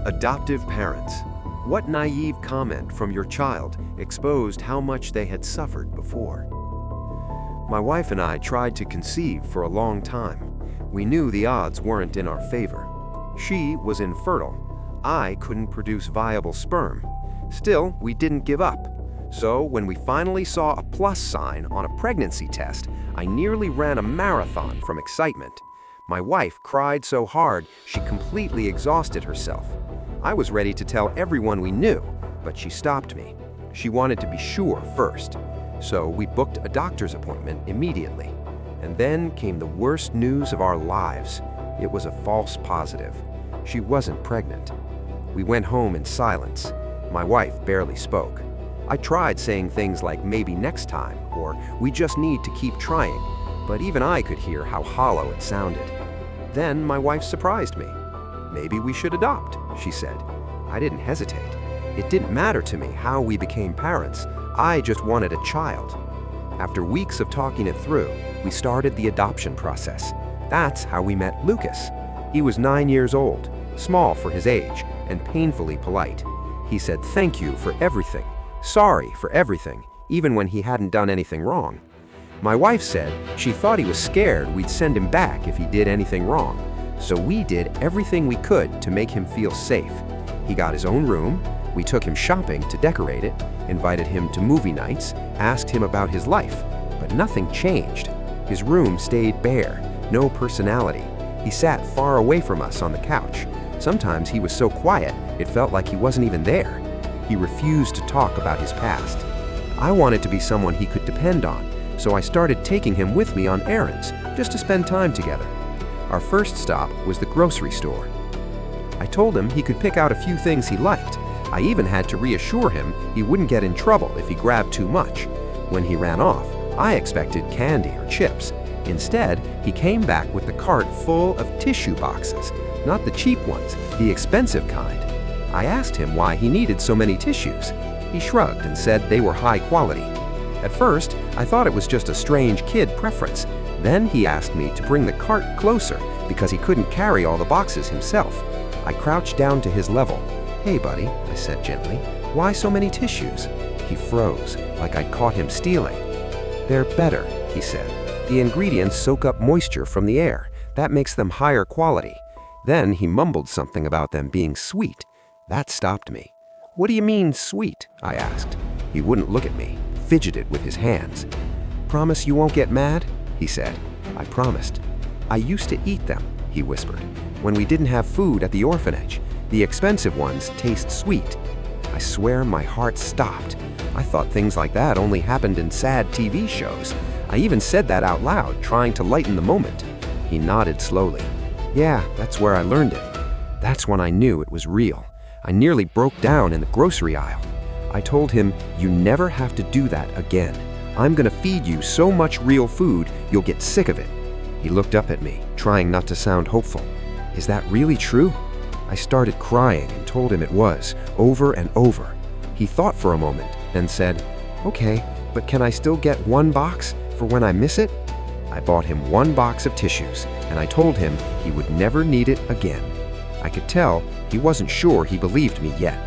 Adoptive parents. What naive comment from your child exposed how much they had suffered before? My wife and I tried to conceive for a long time. We knew the odds weren't in our favor. She was infertile. I couldn't produce viable sperm. Still, we didn't give up. So when we finally saw a plus sign on a pregnancy test, I nearly ran a marathon from excitement. My wife cried so hard she completely exhausted herself. I was ready to tell everyone we knew, but she stopped me. She wanted to be sure first. So we booked a doctor's appointment immediately. And then came the worst news of our lives. It was a false positive. She wasn't pregnant. We went home in silence. My wife barely spoke. I tried saying things like maybe next time, or we just need to keep trying, but even I could hear how hollow it sounded. Then my wife surprised me. Maybe we should adopt, she said. I didn't hesitate. It didn't matter to me how we became parents. I just wanted a child. After weeks of talking it through, we started the adoption process. That's how we met Lucas. He was 9 years old, small for his age, and painfully polite. He said thank you for everything, sorry for everything, even when he hadn't done anything wrong. My wife said she thought he was scared we'd send him back if he did anything wrong. So we did everything we could to make him feel safe. He got his own room, we took him shopping to decorate it, invited him to movie nights, asked him about his life, but nothing changed. His room stayed bare, no personality. He sat far away from us on the couch. Sometimes he was so quiet, it felt like he wasn't even there. He refused to talk about his past. I wanted to be someone he could depend on, so I started taking him with me on errands, just to spend time together. Our first stop was the grocery store. I told him he could pick out a few things he liked. I even had to reassure him he wouldn't get in trouble if he grabbed too much. When he ran off, I expected candy or chips. Instead, he came back with the cart full of tissue boxes, not the cheap ones, the expensive kind. I asked him why he needed so many tissues. He shrugged and said they were high quality. At first, I thought it was just a strange kid preference. Then he asked me to bring the cart closer because he couldn't carry all the boxes himself. I crouched down to his level. "Hey, buddy," I said gently, "why so many tissues?" He froze, like I'd caught him stealing. "They're better," he said. "The ingredients soak up moisture from the air. That makes them higher quality." Then he mumbled something about them being sweet. That stopped me. "What do you mean, sweet?" I asked. He wouldn't look at me, fidgeted with his hands. "Promise you won't get mad?" he said. I promised. "I used to eat them," he whispered, "when we didn't have food at the orphanage. The expensive ones taste sweet." I swear my heart stopped. I thought things like that only happened in sad TV shows. I even said that out loud, trying to lighten the moment. He nodded slowly. "Yeah, that's where I learned it." That's when I knew it was real. I nearly broke down in the grocery aisle. I told him, "You never have to do that again. I'm gonna feed you so much real food, you'll get sick of it." He looked up at me, trying not to sound hopeful. "Is that really true?" I started crying and told him it was, over and over. He thought for a moment, then said, "Okay, but can I still get one box for when I miss it?" I bought him one box of tissues, and I told him he would never need it again. I could tell he wasn't sure he believed me yet.